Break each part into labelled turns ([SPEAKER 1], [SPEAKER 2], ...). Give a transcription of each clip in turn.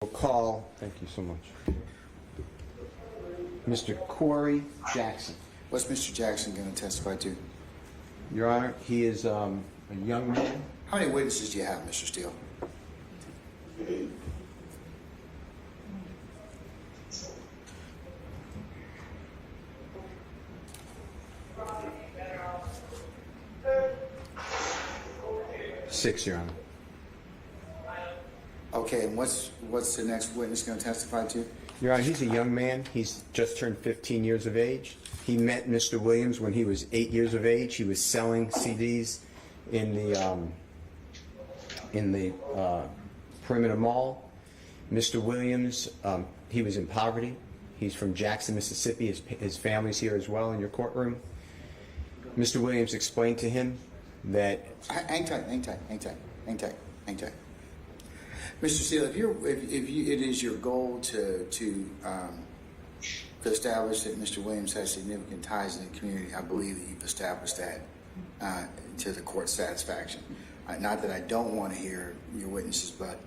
[SPEAKER 1] We'll call, thank you so much, Mr. Corey Jackson.
[SPEAKER 2] What's Mr. Jackson going to testify to?
[SPEAKER 1] Your Honor, he is a young man.
[SPEAKER 2] How many witnesses do you have, Mr. Steele?
[SPEAKER 1] Six, Your Honor.
[SPEAKER 2] Okay, and what's the next witness going to testify to?
[SPEAKER 1] Your Honor, he's a young man. He's just turned 15 years of age. He met Mr. Williams when he was 8 years of age. He was selling CDs in the Perimeter Mall. Mr. Williams, he was in poverty. He's from Jackson, Mississippi. His family's here as well in your courtroom. Mr. Williams explained to him that...
[SPEAKER 2] Hang tight. Mr. Steele, if it is your goal to establish that Mr. Williams has significant ties in the community, I believe that you've established that to the court's satisfaction. Not that I don't want to hear your witnesses, but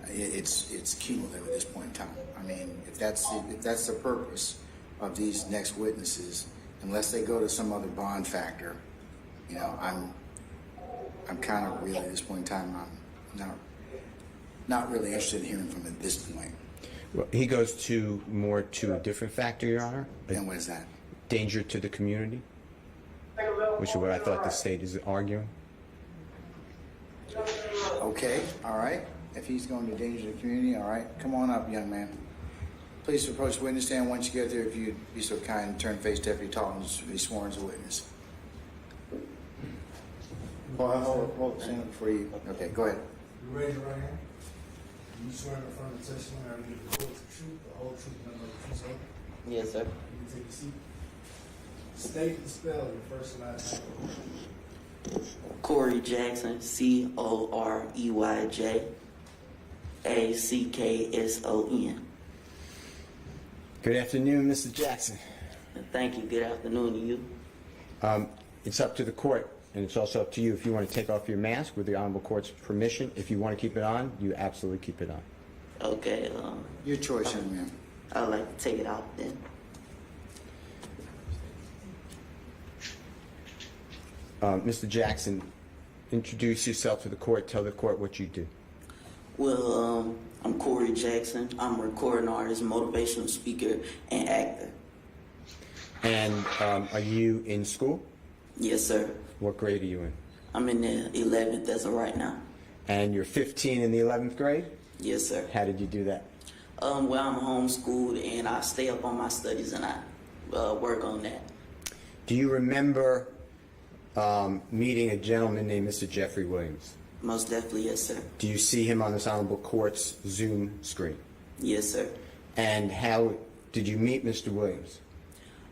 [SPEAKER 2] it's cumulative at this point in time. I mean, if that's the purpose of these next witnesses, unless they go to some other bond factor, you know, I'm kind of really at this point in time, I'm not really interested in hearing from him at this point.
[SPEAKER 1] Well, he goes more to a different factor, Your Honor.
[SPEAKER 2] And what is that?
[SPEAKER 1] Danger to the community, which is what I thought the state is arguing.
[SPEAKER 2] Okay, all right. If he's going to danger the community, all right. Come on up, young man. Please approach the witness stand. Once you get there, if you'd be so kind and turn face Deputy Talton to be sworn as a witness. Hold stand up before you. Okay, go ahead.
[SPEAKER 3] You raise your right hand. You swear in front of the testimony I will give the court the truth, the whole truth, and nothing but the truth, so
[SPEAKER 4] Yes, sir.
[SPEAKER 3] you can take a seat. State and spell your first and last name.
[SPEAKER 4] Corey Jackson, COREYJACKSON.
[SPEAKER 1] Good afternoon, Mr. Jackson.
[SPEAKER 4] Thank you. Good afternoon to you.
[SPEAKER 1] It's up to the court, and it's also up to you if you want to take off your mask with the Honorable Court's permission. If you want to keep it on, you absolutely keep it on.
[SPEAKER 4] Okay.
[SPEAKER 2] Your choice, young man.
[SPEAKER 4] I'd like to take it out then.
[SPEAKER 1] Mr. Jackson, introduce yourself to the court. Tell the court what you do.
[SPEAKER 4] Well, I'm Corey Jackson. I'm a recording artist, motivational speaker, and actor.
[SPEAKER 1] And are you in school?
[SPEAKER 4] Yes, sir.
[SPEAKER 1] What grade are you in?
[SPEAKER 4] I'm in the 11th as of right now.
[SPEAKER 1] And you're 15 in the 11th grade?
[SPEAKER 4] Yes, sir.
[SPEAKER 1] How did you do that?
[SPEAKER 4] Well, I'm homeschooled, and I stay up on my studies, and I work on that.
[SPEAKER 1] Do you remember meeting a gentleman named Mr. Jeffrey Williams?
[SPEAKER 4] Most definitely, yes, sir.
[SPEAKER 1] Do you see him on this Honorable Court's Zoom screen?
[SPEAKER 4] Yes, sir.
[SPEAKER 1] And how did you meet Mr. Williams?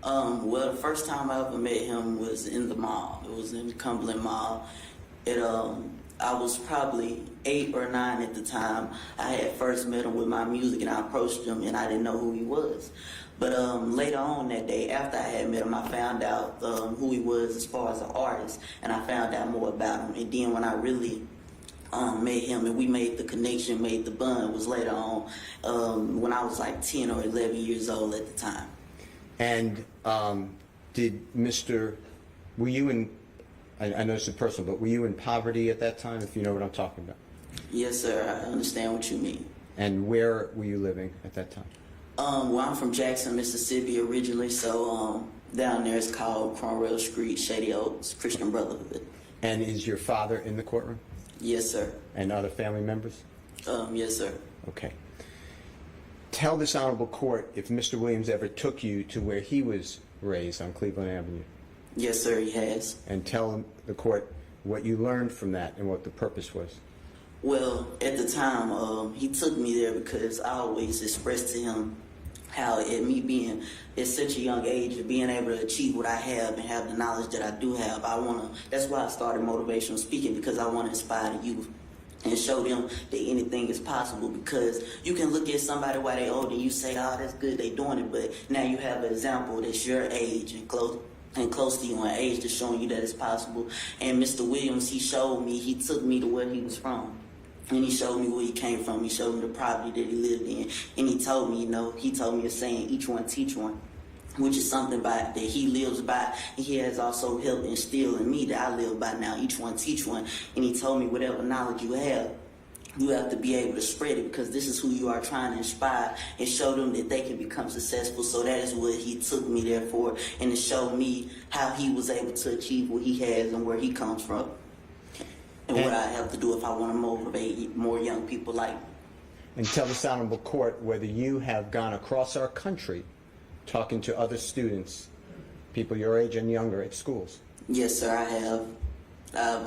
[SPEAKER 4] Well, the first time I ever met him was in the mall. It was in the Cumberland Mall. I was probably 8 or 9 at the time. I had first met him with my music, and I approached him, and I didn't know who he was. But later on that day, after I had met him, I found out who he was as far as an artist, and I found out more about him. And then when I really met him and we made the connection, made the bond, was later on when I was like 10 or 11 years old at the time.
[SPEAKER 1] And were you in, I know it's personal, but were you in poverty at that time, if you know what I'm talking about?
[SPEAKER 4] Yes, sir. I understand what you mean.
[SPEAKER 1] And where were you living at that time?
[SPEAKER 4] Well, I'm from Jackson, Mississippi originally, so down there it's called Cromwell Street, Shady Oaks, Christian Brotherhood.
[SPEAKER 1] And is your father in the courtroom?
[SPEAKER 4] Yes, sir.
[SPEAKER 1] And other family members?
[SPEAKER 4] Yes, sir.
[SPEAKER 1] Okay. Tell this Honorable Court if Mr. Williams ever took you to where he was raised on Cleveland Avenue.
[SPEAKER 4] Yes, sir, he has.
[SPEAKER 1] And tell the court what you learned from that and what the purpose was.
[SPEAKER 4] Well, at the time, he took me there because I always expressed to him how at me being at such a young age and being able to achieve what I have and have the knowledge that I do have, that's why I started motivational speaking, because I want to inspire the youth and show them that anything is possible. Because you can look at somebody while they're old and you say, oh, that's good, they doing it, but now you have an example that's your age and close to you in age that's showing you that it's possible. And Mr. Williams, he showed me, he took me to where he was from. And he showed me where he came from. He showed me the property that he lived in. And he told me, he told me a saying, each one teach one, which is something that he lives by. And he has also helped instill in me that I live by now. Each one teach one. And he told me whatever knowledge you have to be able to spread it, because this is who you are trying to inspire and show them that they can become successful. So that is what he took me there for, and to show me how he was able to achieve what he has and where he comes from. And what I have to do if I want to motivate more young people like me.
[SPEAKER 1] And tell this honorable court whether you have gone across our country talking to other students, people your age and younger, at schools.
[SPEAKER 4] Yes, sir, I have. I've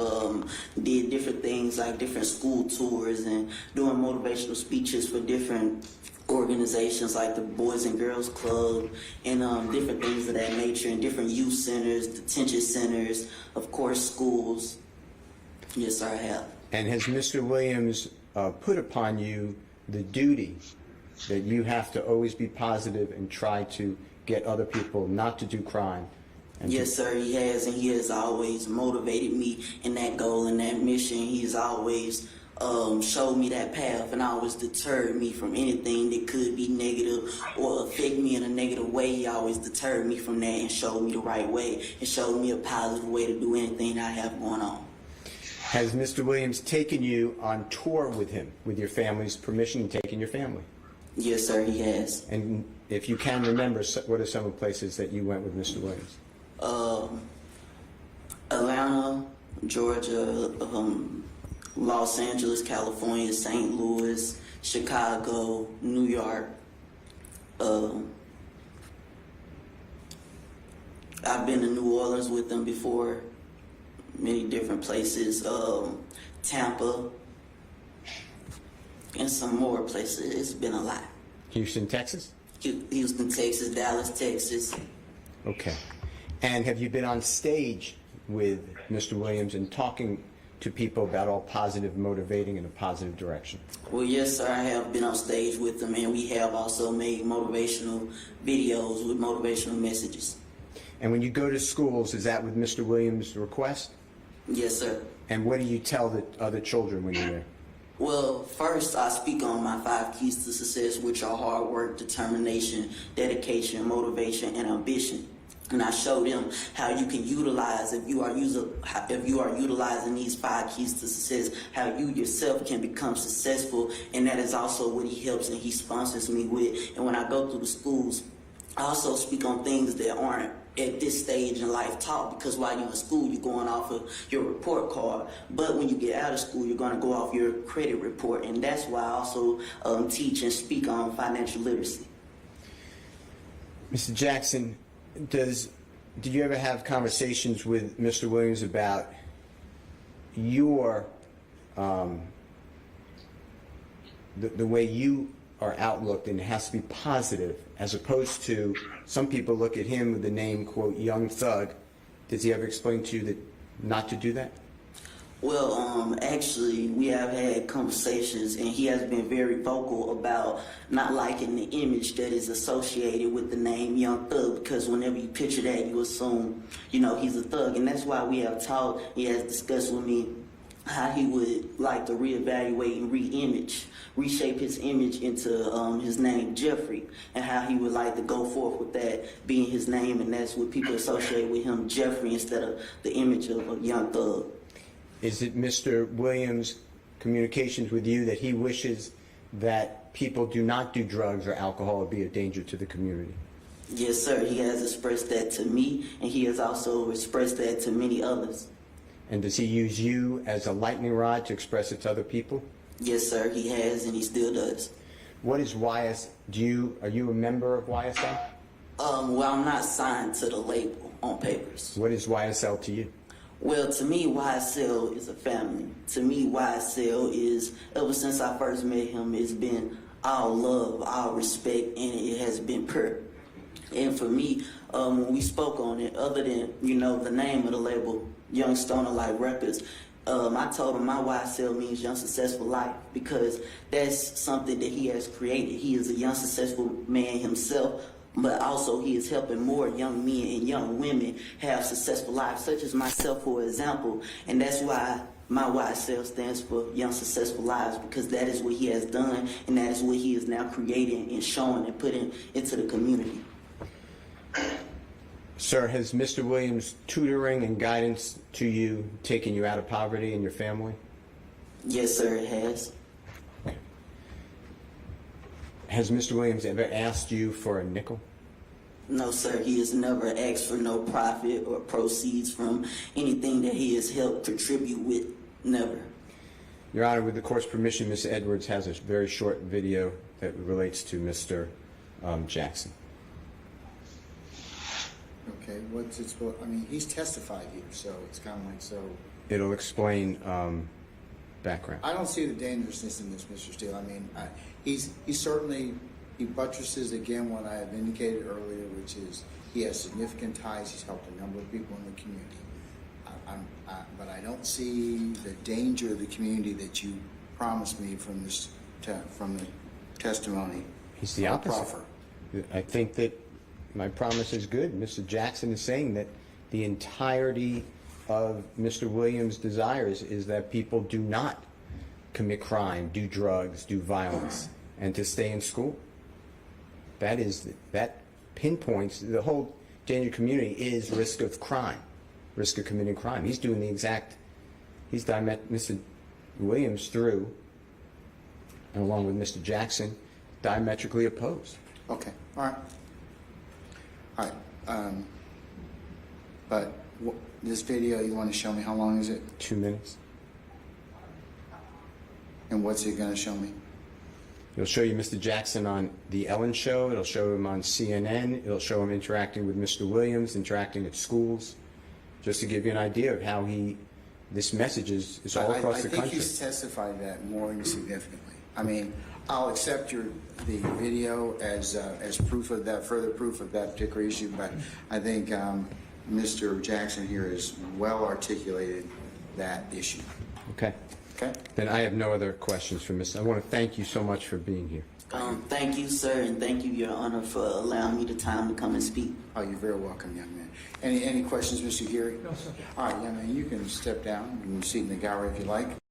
[SPEAKER 4] did different things like different school tours and doing motivational speeches for different organizations like the Boys and Girls Club and different things of that nature, and different youth centers, detention centers, of course, schools. Yes, sir, I have.
[SPEAKER 1] And has Mr. Williams put upon you the duty that you have to always be positive and try to get other people not to do crime?
[SPEAKER 4] Yes, sir, he has, and he has always motivated me in that goal and that mission. He has always showed me that path and always deterred me from anything that could be negative or affect me in a negative way. He always deterred me from that and showed me the right way and showed me a positive way to do anything I have going on.
[SPEAKER 1] Has Mr. Williams taken you on tour with him, with your family's permission, and taken your family?
[SPEAKER 4] Yes, sir, he has.
[SPEAKER 1] And if you can remember, what are some of the places that you went with Mr. Williams?
[SPEAKER 4] Atlanta, Georgia, Los Angeles, California, St. Louis, Chicago, New York. I've been to New Orleans with them before, many different places, Tampa, and some more places. It's been a lot.
[SPEAKER 1] Houston, Texas?
[SPEAKER 4] Houston, Texas, Dallas, Texas.
[SPEAKER 1] Okay. And have you been on stage with Mr. Williams and talking to people about all positive, motivating in a positive direction?
[SPEAKER 4] Well, yes, sir, I have been on stage with them, and we have also made motivational videos with motivational messages.
[SPEAKER 1] And when you go to schools, is that with Mr. Williams' request?
[SPEAKER 4] Yes, sir.
[SPEAKER 1] And what do you tell the other children when you're there?
[SPEAKER 4] Well, first, I speak on my 5 keys to success, which are hard work, determination, dedication, motivation, and ambition. And I show them how you can utilize, if you are utilizing these 5 keys to success, how you yourself can become successful. And that is also what he helps and he sponsors me with. And when I go through the schools, I also speak on things that aren't at this stage in life taught, because while you're in school, you're going off of your report card. But when you get out of school, you're going to go off your credit report. And that's why I also teach and speak on financial literacy.
[SPEAKER 1] Mr. Jackson, did you ever have conversations with Mr. Williams about your the way you are outlooked, and it has to be positive, as opposed to some people look at him with the name, quote, Young Thug? Does he ever explain to you that not to do that?
[SPEAKER 4] Well, actually, we have had conversations, and he has been very vocal about not liking the image that is associated with the name Young Thug, because whenever you picture that, you assume, he's a thug. And that's why we have talked, he has discussed with me how he would like to reevaluate and reshape his image into his name, Jeffrey, and how he would like to go forth with that being his name, and that's what people associate with him, Jeffrey, instead of the image of a Young Thug.
[SPEAKER 1] Is it Mr. Williams' communications with you that he wishes that people do not do drugs or alcohol or be a danger to the community?
[SPEAKER 4] Yes, sir. He has expressed that to me, and he has also expressed that to many others.
[SPEAKER 1] And does he use you as a lightning rod to express it to other people?
[SPEAKER 4] Yes, sir, he has, and he still does.
[SPEAKER 1] What is YS? Are you a member of YSL?
[SPEAKER 4] Well, I'm not signed to the label on papers.
[SPEAKER 1] What is YSL to you?
[SPEAKER 4] Well, to me, YSL is a family. To me, YSL is, ever since I first met him, it's been all love, all respect, and it has been pure. And for me, when we spoke on it, other than, the name of the label, Young Stoner Life Records, I told him my YSL means Young Successful Life, because that's something that he has created. He is a young successful man himself, but also he is helping more young men and young women have successful lives, such as myself, for example. And that's why my YSL stands for Young Successful Lives, because that is what he has done, and that is what he is now creating and showing and putting into the community.
[SPEAKER 1] Sir, has Mr. Williams' tutoring and guidance to you taken you out of poverty and your family?
[SPEAKER 4] Yes, sir, it has.
[SPEAKER 1] Has Mr. Williams ever asked you for a nickel?
[SPEAKER 4] No, sir, he has never asked for no profit or proceeds from anything that he has helped contribute with. Never.
[SPEAKER 1] Your Honor, with the court's permission, Ms. Edwards has a very short video that relates to Mr. Jackson.
[SPEAKER 2] Okay, what's it supposed, I mean, he's testified here, so it's kind of like, so.
[SPEAKER 1] It'll explain background.
[SPEAKER 2] I don't see the dangerousness in this, Mr. Steele. I mean, he certainly, he buttresses again what I have indicated earlier, which is he has significant ties. He's helped a number of people in the community. But I don't see the danger of the community that you promised me from this, from the testimony.
[SPEAKER 1] He's the
[SPEAKER 2] or
[SPEAKER 1] opposite.
[SPEAKER 2] proffer.
[SPEAKER 1] I think that my promise is good. Mr. Jackson is saying that the entirety of Mr. Williams' desires is that people do not commit crime, do drugs, do violence, and to stay in school. That pinpoints the whole danger community is risk of crime, risk of committing crime. He's doing the exact, Mr. Williams through, along with Mr. Jackson, diametrically opposed.
[SPEAKER 2] Okay, all right. All right. But this video, you want to show me, how long is it?
[SPEAKER 1] 2 minutes.
[SPEAKER 2] And what's it going to show me?
[SPEAKER 1] It'll show you Mr. Jackson on The Ellen Show. It'll show him on CNN. It'll show him interacting with Mr. Williams, interacting at schools, just to give you an idea of how this message is all across the country.
[SPEAKER 2] I think he's testified that more significantly. I mean, I'll accept the video as proof of that, further proof of that particular issue, but I think Mr. Jackson here has well articulated that issue.
[SPEAKER 1] Okay.
[SPEAKER 2] Okay?
[SPEAKER 1] Then I have no other questions for Mr. I want to thank you so much for being here.
[SPEAKER 4] Thank you, sir, and thank you, Your Honor, for allowing me the time to come and speak.
[SPEAKER 2] Oh, you're very welcome, young man. Any questions, Mr. Geary?
[SPEAKER 3] No, sir.
[SPEAKER 2] All right, young man, you can step down. You can seat in the gallery if you like.